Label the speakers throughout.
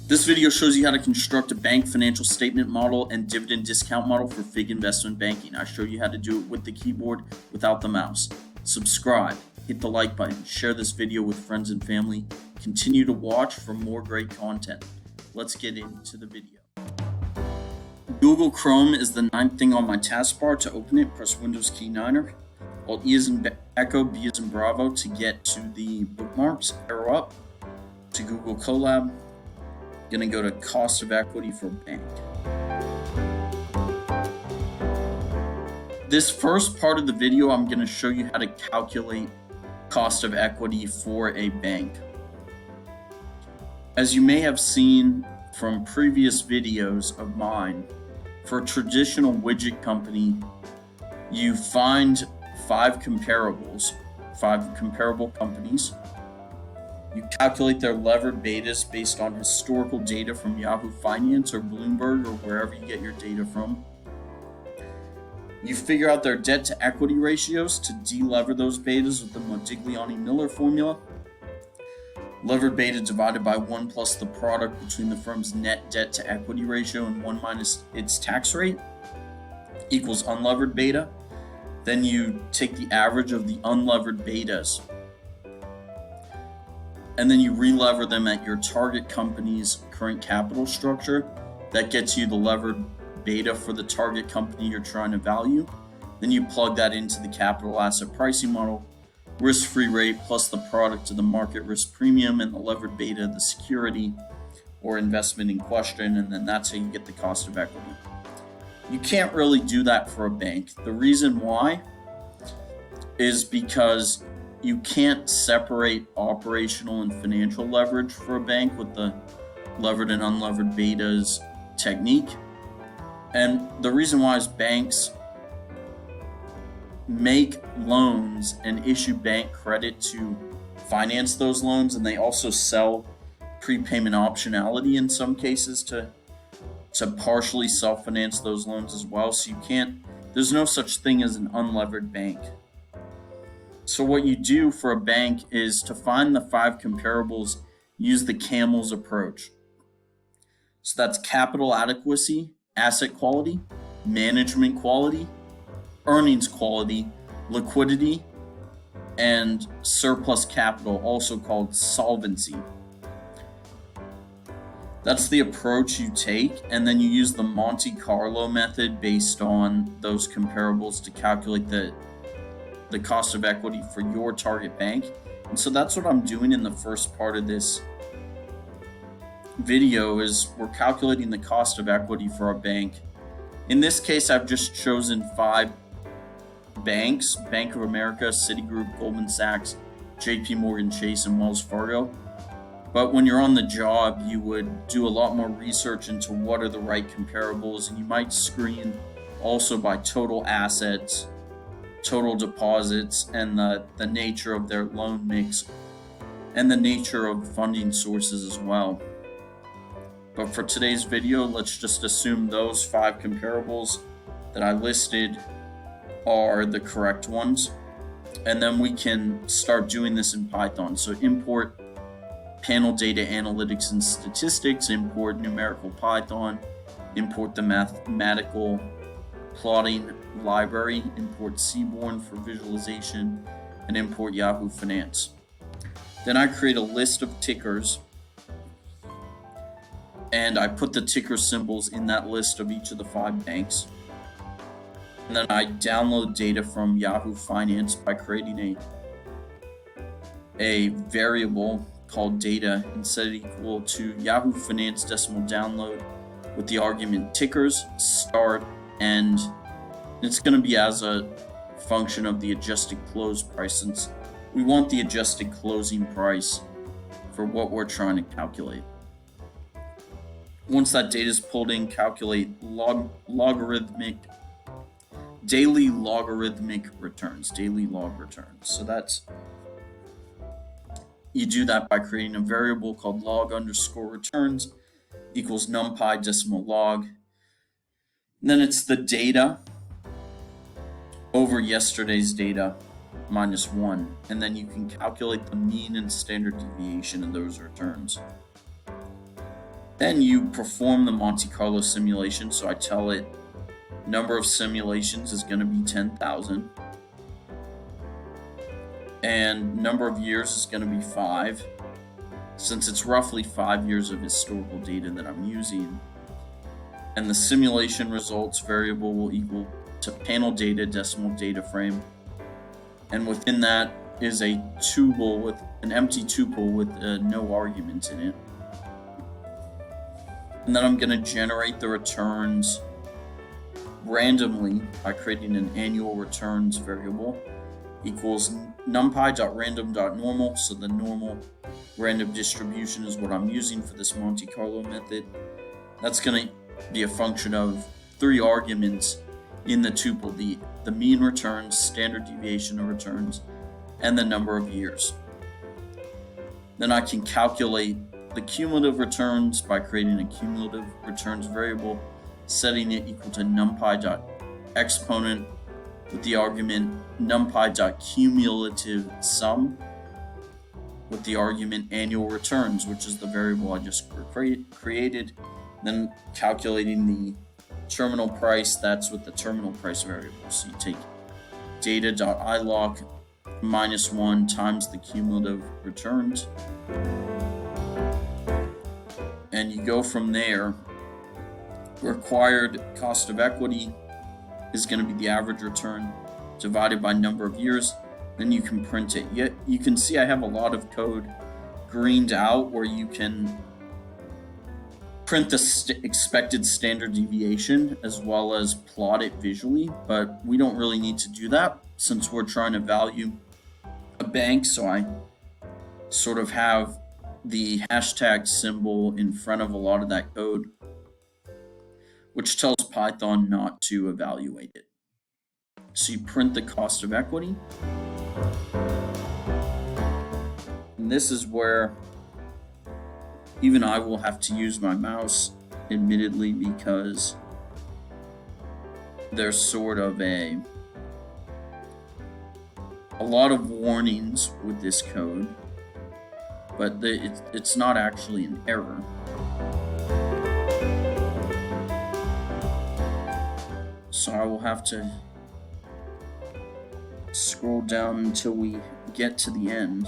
Speaker 1: This video shows you how to construct a bank financial statement model and dividend discount model for FIG investment banking. I show you how to do it with the keyboard without the mouse. Subscribe, hit the like button, share this video with friends and family. Continue to watch for more great content. Let's get into the video. Google Chrome is the ninth thing on my taskbar. To open it, press Windows key 9. Alt E as in Echo, B as in Bravo to get to the bookmarks. Arrow up to Google Colab. Going to go to cost of equity for bank. This first part of the video, I'm going to show you how to calculate cost of equity for a bank. As you may have seen from previous videos of mine, for a traditional widget company, you find five comparable companies. You calculate their levered betas based on historical data from Yahoo Finance or Bloomberg or wherever you get your data from. You figure out their debt to equity ratios to delever those betas with the Modigliani-Miller formula. Levered beta divided by 1 plus the product between the firm's net debt to equity ratio and 1 minus its tax rate equals unlevered beta. Then you take the average of the unlevered betas and then you relever them at your target company's current capital structure. That gets you the levered beta for the target company you're trying to value. Then you plug that into the capital asset pricing model, risk-free rate plus the product of the market risk premium and the levered beta of the security or investment in question, and then that's how you get the cost of equity. You can't really do that for a bank. The reason why is because you can't separate operational and financial leverage for a bank with the levered and unlevered betas technique. And the reason why is banks make loans and issue bank credit to finance those loans, and they also sell prepayment optionality in some cases to partially self-finance those loans as well. So there's no such thing as an unlevered bank. So what you do for a bank is to find the five comparables, use the CAMELS approach. So that's capital adequacy, asset quality, management quality, earnings quality, liquidity, and surplus capital, also called solvency. That's the approach you take, and then you use the Monte Carlo method based on those comparables to calculate the cost of equity for your target bank. And so that's what I'm doing in the first part of this video is we're calculating the cost of equity for our bank. In this case, I've just chosen 5 banks: Bank of America, Citigroup, Goldman Sachs, JP Morgan Chase, and Wells Fargo. But when you're on the job, you would do a lot more research into what are the right comparables, and you might screen also by total assets, total deposits, and the nature of their loan mix and the nature of funding sources as well. But for today's video, let's just assume those 5 comparables that I listed are the correct ones, and then we can start doing this in Python. So import panel data analytics and statistics, import numerical Python, import the mathematical plotting library, import Seaborn for visualization, and import Yahoo Finance. Then I create a list of tickers, and I put the ticker symbols in that list of each of the 5 banks. And then I download data from Yahoo Finance by creating a variable called data and set it equal to Yahoo Finance decimal download with the argument tickers, start, end. It's going to be as a function of the adjusted close price, since we want the adjusted closing price for what we're trying to calculate. Once that data is pulled in, calculate daily logarithmic returns, daily log returns. So you do that by creating a variable called log_returns equals numpy decimal log. And then it's the data over yesterday's data minus 1, and then you can calculate the mean and standard deviation of those returns. Then you perform the Monte Carlo simulation. So I tell it number of simulations is going to be 10,000. And number of years is going to be 5. Since it's roughly 5 years of historical data that I'm using. And the simulation results variable will equal to panel data decimal data frame. And within that is a tuple with an empty tuple with no arguments in it. And then I'm going to generate the returns randomly by creating an annual returns variable equals numpy.random.normal. So the normal random distribution is what I'm using for this Monte Carlo method. That's going to be a function of 3 arguments in the tuple, the mean returns, standard deviation of returns, and the number of years. Then I can calculate the cumulative returns by creating a cumulative returns variable, setting it equal to numpy.exponent with the argument numpy.cumulative sum with the argument annual returns, which is the variable I just created. Then calculating the terminal price, that's with the terminal price variable. So you take data.iloc minus 1 times the cumulative returns. And you go from there. Required cost of equity is going to be the average return divided by number of years. Then you can print it. Yet you can see I have a lot of code greened out where you can print the expected standard deviation as well as plot it visually, but we don't really need to do that since we're trying to value a bank. So I sort of have the hashtag symbol in front of a lot of that code, which tells Python not to evaluate it. So you print the cost of equity. And this is where even I will have to use my mouse, admittedly, because there's sort of a lot of warnings with this code, but it's not actually an error. So I will have to scroll down until we get to the end.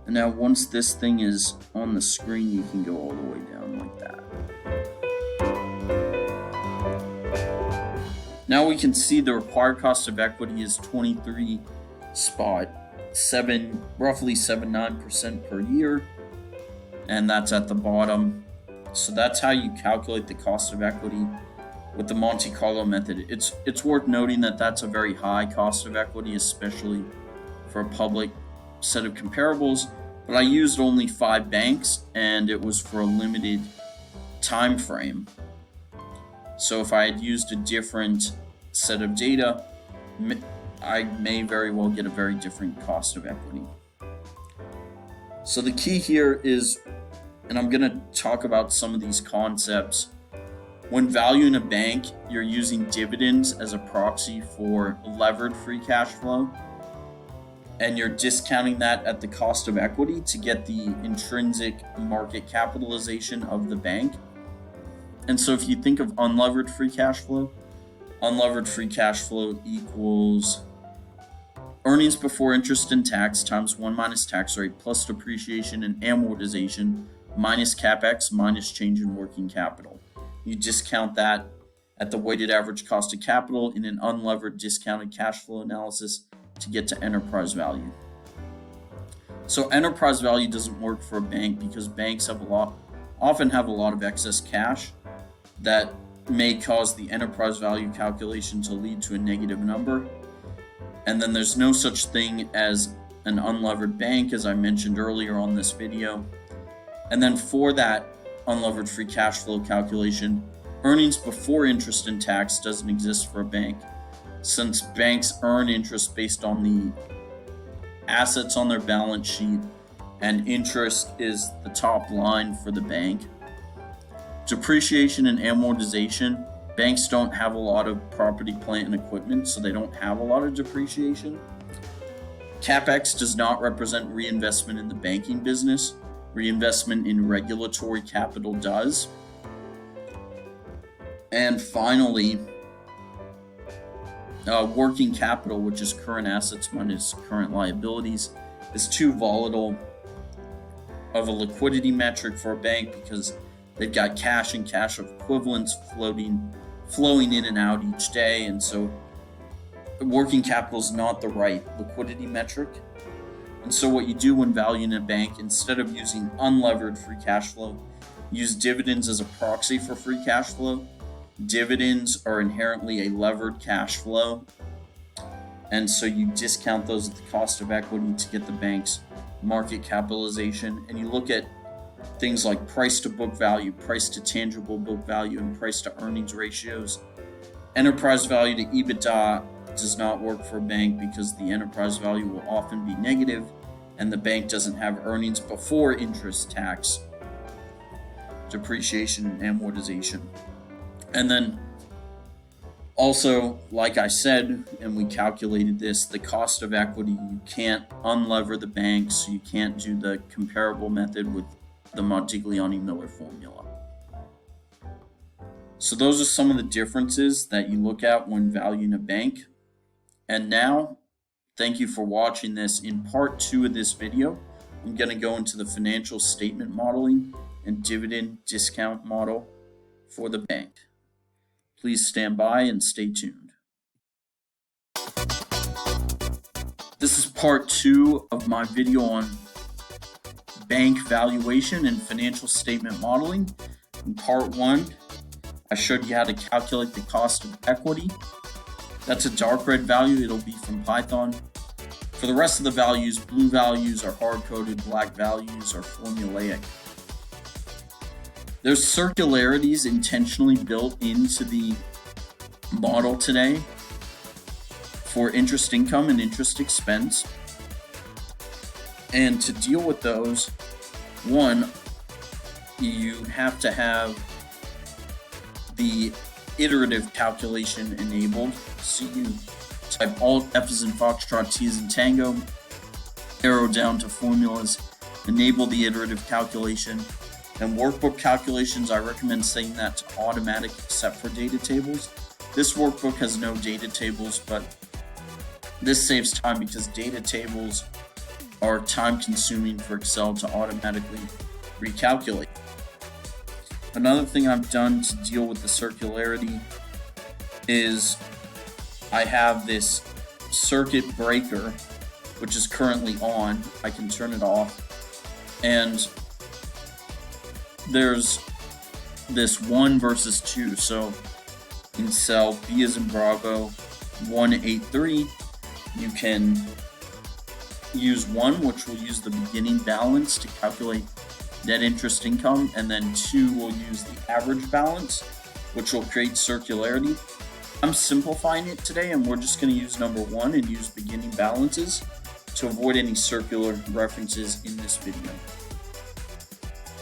Speaker 1: And now once this thing is on the screen, you can go all the way down like that. Now we can see the required cost of equity is 23.7, roughly 79% per year. And that's at the bottom. So that's how you calculate the cost of equity with the Monte Carlo method. It's worth noting that that's a very high cost of equity, especially for a public set of comparables. But I used only 5 banks and it was for a limited time frame. So if I had used a different set of data, I may very well get a very different cost of equity. So the key here is, and I'm going to talk about some of these concepts, when valuing a bank, you're using dividends as a proxy for levered free cash flow. And you're discounting that at the cost of equity to get the intrinsic market capitalization of the bank. And so if you think of unlevered free cash flow equals earnings before interest and tax times 1 minus tax rate plus depreciation and amortization minus capex minus change in working capital. You discount that at the weighted average cost of capital in an unlevered discounted cash flow analysis to get to enterprise value. So enterprise value doesn't work for a bank because banks often have a lot of excess cash that may cause the enterprise value calculation to lead to a negative number. And then there's no such thing as an unlevered bank, as I mentioned earlier on this video. And then for that unlevered free cash flow calculation, earnings before interest and tax doesn't exist for a bank, since banks earn interest based on the assets on their balance sheet, and interest is the top line for the bank. Depreciation and amortization. Banks don't have a lot of property, plant, and equipment, so they don't have a lot of depreciation. CapEx does not represent reinvestment in the banking business. Reinvestment in regulatory capital does. And finally, working capital, which is current assets minus current liabilities, is too volatile of a liquidity metric for a bank because they've got cash and cash equivalents flowing in and out each day, and so working capital is not the right liquidity metric. And so what you do when valuing a bank, instead of using unlevered free cash flow, use dividends as a proxy for free cash flow. Dividends are inherently a levered cash flow, and so you discount those at the cost of equity to get the bank's market capitalization, and you look at things like price to book value, price to tangible book value, and price to earnings ratios. Enterprise value to EBITDA does not work for a bank because the enterprise value will often be negative and the bank doesn't have earnings before interest, tax, depreciation, and amortization. And then also, like I said, and we calculated this, the cost of equity, you can't unlever the bank, so you can't do the comparable method with the Montigliani-Miller formula. So those are some of the differences that you look at when valuing a bank. And now, thank you for watching this. In part 2 of this video, I'm going to go into the financial statement modeling and dividend discount model for the bank. Please stand by and stay tuned. This is part 2 of my video on bank valuation and financial statement modeling. In part 1, I showed you how to calculate the cost of equity. That's a dark red value. It'll be from Python. For the rest of the values, blue values are hard-coded, black values are formulaic. There's circularities intentionally built into the model today for interest income and interest expense. And to deal with those, one, you have to have the iterative calculation enabled. So you type Alt, F as in Foxtrot, T as in Tango, arrow down to formulas, enable the iterative calculation. And workbook calculations, I recommend setting that to automatic except for data tables. This workbook has no data tables, but this saves time because data tables are time consuming for Excel to automatically recalculate. Another thing I've done to deal with the circularity is I have this circuit breaker, which is currently on. I can turn it off, and there's this 1 versus 2. So in cell B as in Bravo 183, you can use 1, which will use the beginning balance to calculate net interest income, and then 2 will use the average balance, which will create circularity. I'm simplifying it today, and we're just going to use number 1 and use beginning balances to avoid any circular references in this video.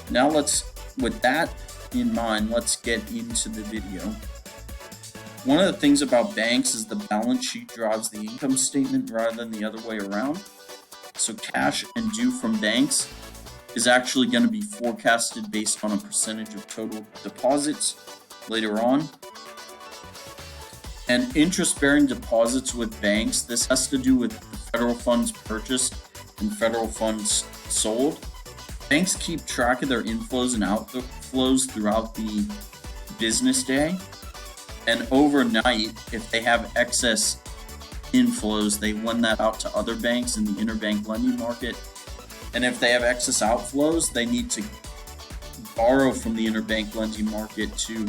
Speaker 1: Now with that in mind, let's get into the video. One of the things about banks is the balance sheet drives the income statement rather than the other way around. So cash and due from banks is actually going to be forecasted based on a percentage of total deposits later on. And interest-bearing deposits with banks, this has to do with the federal funds purchased and federal funds sold. Banks keep track of their inflows and outflows throughout the business day. And overnight, if they have excess inflows, they lend that out to other banks in the interbank lending market. And if they have excess outflows, they need to borrow from the interbank lending market to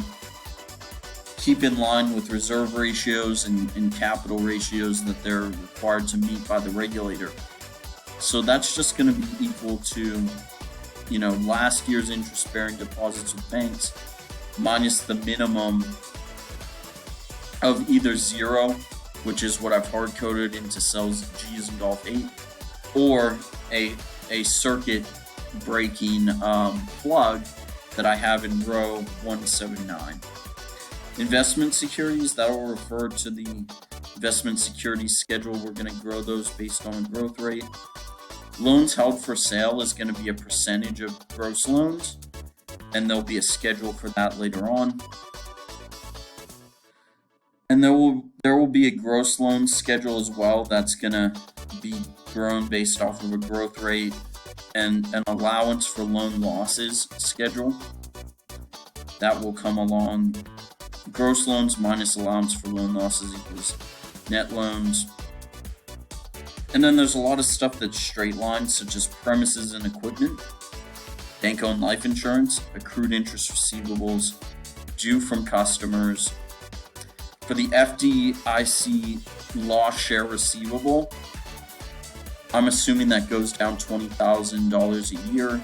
Speaker 1: keep in line with reserve ratios and capital ratios that they're required to meet by the regulator. So that's just going to be equal to, last year's interest-bearing deposits with banks minus the minimum of either 0, which is what I've hard-coded into cells G as in Golf 8, or a circuit breaking plug, that I have in row 179. Investment securities, that will refer to the investment securities schedule. We're going to grow those based on a growth rate. Loans held for sale is going to be a percentage of gross loans, and there'll be a schedule for that later on. And there will be a gross loan schedule as well that's going to be grown based off of a growth rate, and an allowance for loan losses schedule that will come along. Gross loans minus allowance for loan losses equals net loans. And then there's a lot of stuff that's straight line, such as premises and equipment, bank-owned life insurance, accrued interest receivables, due from customers. For the FDIC loss share receivable, I'm assuming that goes down $20,000 a year.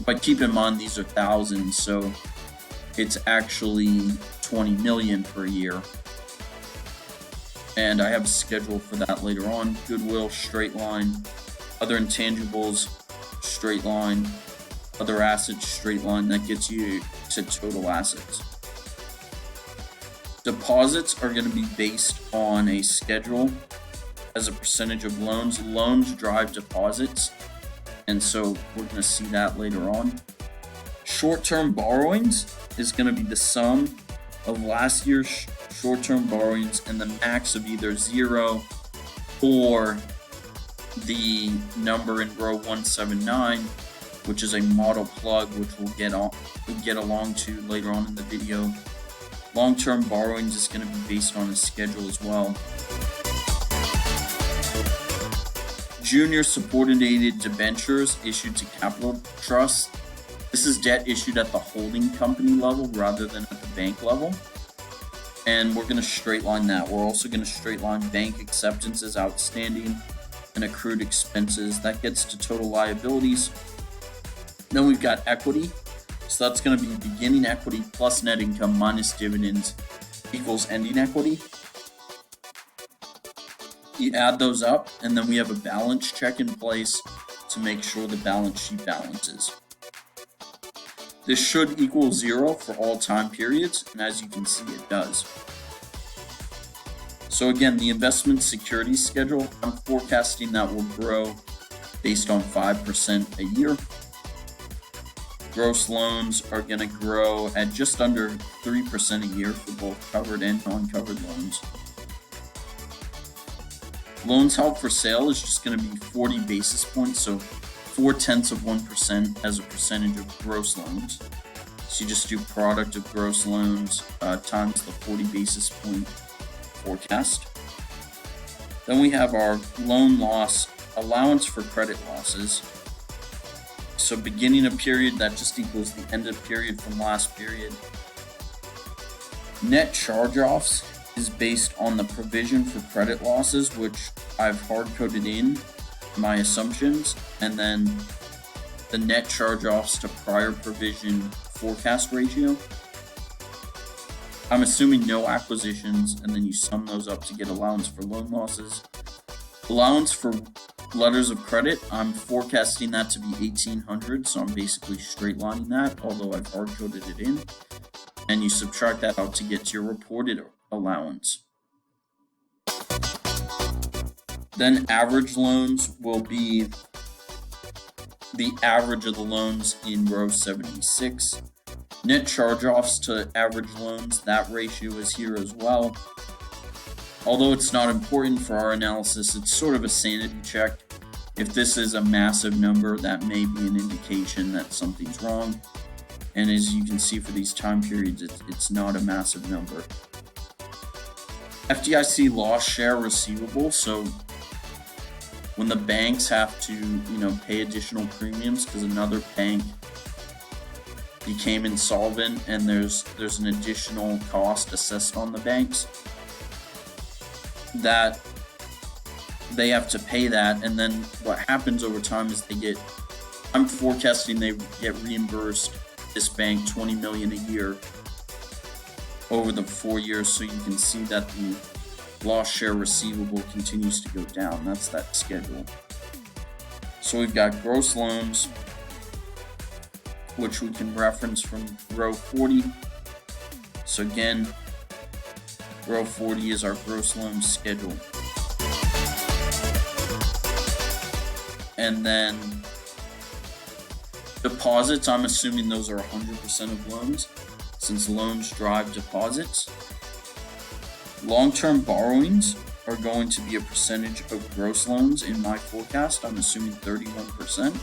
Speaker 1: But keep in mind, these are thousands, so it's actually 20 million per year. And I have a schedule for that later on. Goodwill, straight line. Other intangibles, straight line. Other assets, straight line. That gets you to total assets. Deposits are going to be based on a schedule as a percentage of loans. Loans drive deposits, and so we're going to see that later on. Short-term borrowings is going to be the sum of last year's short-term borrowings and the max of either 0 or the number in row 179, which is a model plug, which we'll get along to later on in the video. Long-term borrowings is going to be based on a schedule as well. Junior subordinated debentures issued to capital trusts. This is debt issued at the holding company level rather than at the bank level. And we're going to straight line that. We're also going to straight line bank acceptances outstanding and accrued expenses. That gets to total liabilities. Then we've got equity. So that's going to be beginning equity plus net income minus dividends equals ending equity. You add those up, and then we have a balance check in place to make sure the balance sheet balances. This should equal 0 for all time periods, and as you can see, it does. So again, the investment securities schedule, I'm forecasting that will grow based on 5% a year. Gross loans are going to grow at just under 3% a year for both covered and non-covered loans. Loans held for sale is just going to be 40 basis points, so 0.4% as a percentage of gross loans. So you just do product of gross loans times the 40 basis point forecast. Then we have our loan loss allowance for credit losses. So beginning of period, that just equals the end of period from last period. Net charge-offs is based on the provision for credit losses, which I've hard-coded in my assumptions, and then the net charge-offs to prior provision forecast ratio. I'm assuming no acquisitions, and then you sum those up to get allowance for loan losses. Allowance for letters of credit, I'm forecasting that to be 1,800, so I'm basically straight lining that, although I've hard-coded it in. And you subtract that out to get to your reported allowance. Then average loans will be the average of the loans in row 76. Net charge-offs to average loans, that ratio is here as well. Although it's not important for our analysis, it's sort of a sanity check. If this is a massive number, that may be an indication that something's wrong. And as you can see for these time periods, it's not a massive number. FDIC loss share receivable. So when the banks have to, pay additional premiums because another bank became insolvent and there's an additional cost assessed on the banks, that they have to pay that, and then what happens over time is I'm forecasting they get reimbursed, this bank, $20 million a year over the 4 years, so you can see that the loss share receivable continues to go down. That's that schedule. So we've got gross loans, which we can reference from row 40. So again, row 40 is our gross loan schedule. And then deposits, I'm assuming those are 100% of loans, since loans drive deposits. Long-term borrowings are going to be a percentage of gross loans in my forecast. I'm assuming 31%.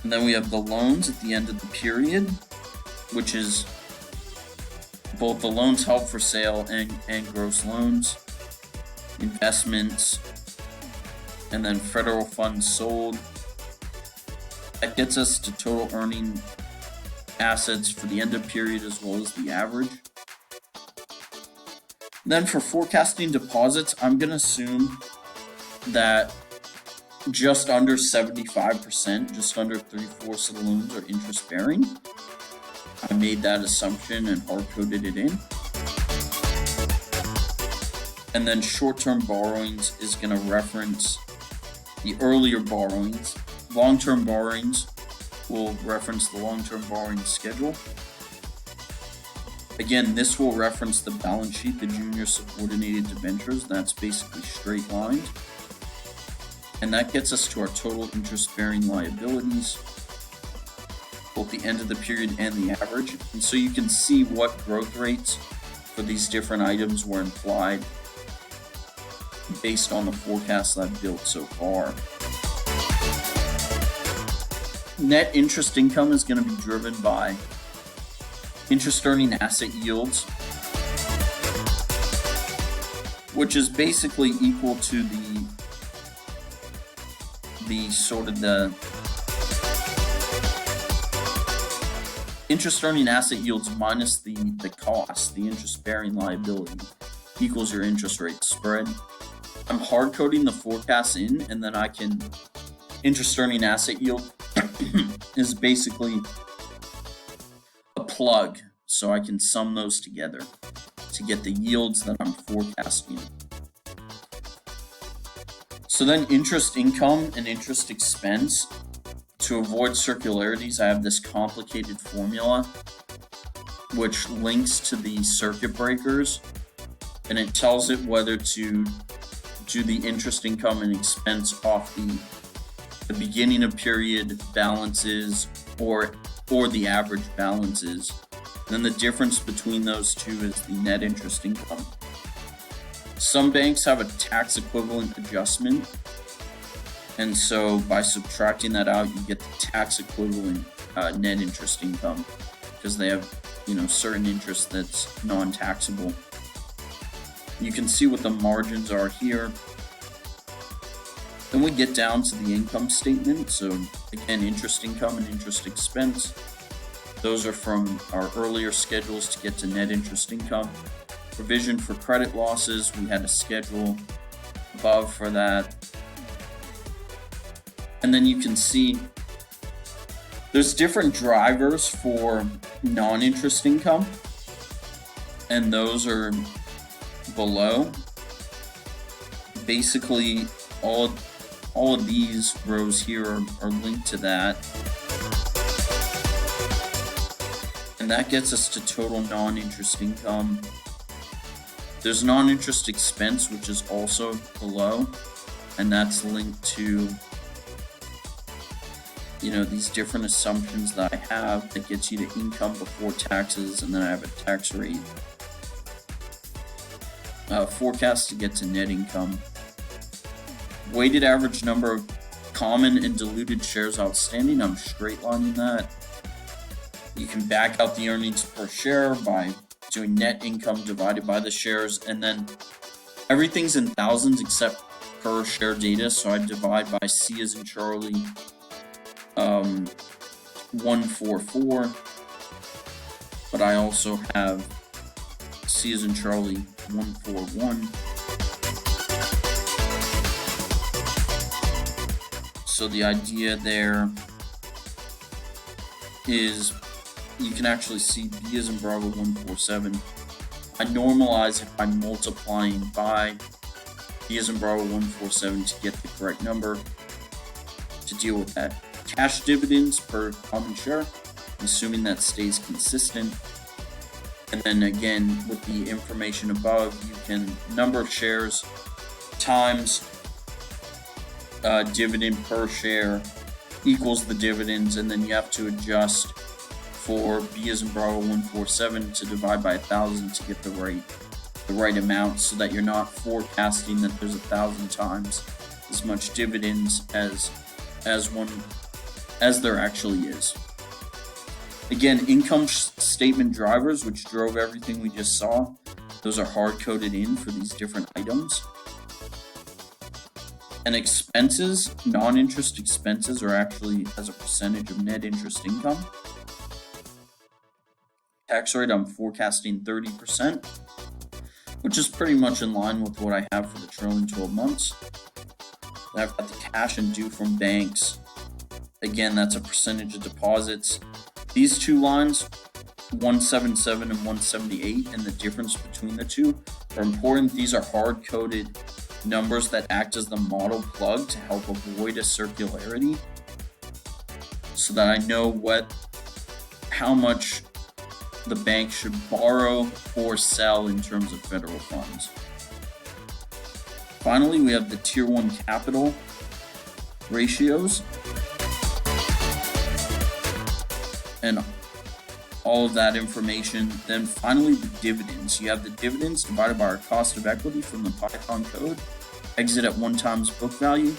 Speaker 1: And then we have the loans at the end of the period, which is both the loans held for sale and gross loans, investments, and then federal funds sold. That gets us to total earning assets for the end of period as well as the average. Then for forecasting deposits, I'm going to assume that just under 75%, just under 3/4 of the loans are interest bearing. I made that assumption and hard-coded it in. And then short-term borrowings is going to reference the earlier borrowings. Long-term borrowings will reference the long-term borrowing schedule. Again, this will reference the balance sheet, the junior subordinated debentures. That's basically straight lined. And that gets us to our total interest-bearing liabilities, both the end of the period and the average. And so you can see what growth rates for these different items were implied based on the forecast I've built so far. Net interest income is going to be driven by interest earning asset yields, which is basically equal to the interest earning asset yields minus the cost, the interest bearing liability, equals your interest rate spread. I'm hard coding the forecast in, and then I can, interest earning asset yield is basically a plug, so I can sum those together to get the yields that I'm forecasting. So then interest income and interest expense, to avoid circularities, I have this complicated formula which links to the circuit breakers, and it tells it whether to do the interest income and expense off the beginning of period balances or the average balances. And then the difference between those two is the net interest income. Some banks have a tax equivalent adjustment, and so by subtracting that out, you get the tax equivalent net interest income, because they have, certain interest that's non-taxable. You can see what the margins are here. Then we get down to the income statement. So again, interest income and interest expense. Those are from our earlier schedules to get to net interest income. Provision for credit losses, we had a schedule above for that. And then you can see there's different drivers for non-interest income, and those are below. Basically, all of these rows here are linked to that. And that gets us to total non-interest income. There's non-interest expense, which is also below, and that's linked to these different assumptions that I have that gets you to income before taxes, and then I have a tax rate forecast to get to net income. Weighted average number of common and diluted shares outstanding, I'm straight lining that. You can back out the earnings per share by doing net income divided by the shares, and then everything's in thousands except per share data, so I divide by C as in Charlie 144, but I also have C as in Charlie 141. So the idea there is you can actually see B as in Bravo 147. I normalize it by multiplying by B as in Bravo 147 to get the correct number. to deal with that. Cash dividends per common share, assuming that stays consistent. And then again, with the information above, you can number of shares times dividend per share equals the dividends, and then you have to adjust for B as in Bravo 147 to divide by 1,000 to get the right amount, so that you're not forecasting that there's 1,000 times as much dividends as there actually is. Again, income statement drivers, which drove everything we just saw, those are hard-coded in for these different items. And expenses, non-interest expenses, are actually as a percentage of net interest income. Tax rate, I'm forecasting 30%, which is pretty much in line with what I have for the trailing 12 months. Then I've got the cash and due from banks. Again, that's a percentage of deposits. These two lines, 177 and 178, and the difference between the two are important. These are hard-coded numbers that act as the model plug to help avoid a circularity, so that I know how much the bank should borrow or sell in terms of federal funds. Finally, we have the Tier 1 capital ratios and all of that information. Then finally, the dividends. You have the dividends divided by our cost of equity from the Python code, exit at 1 times book value.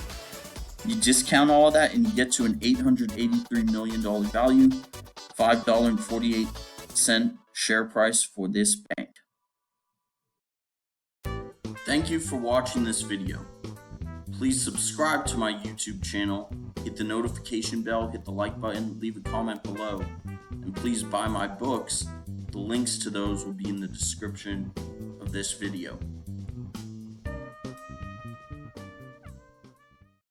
Speaker 1: You discount all of that and you get to an $883 million value, $5.48 share price for this bank. Thank you for watching this video. Please subscribe to my YouTube channel, hit the notification bell, hit the like button, leave a comment below, and please buy my books. The links to those will be in the description of this video.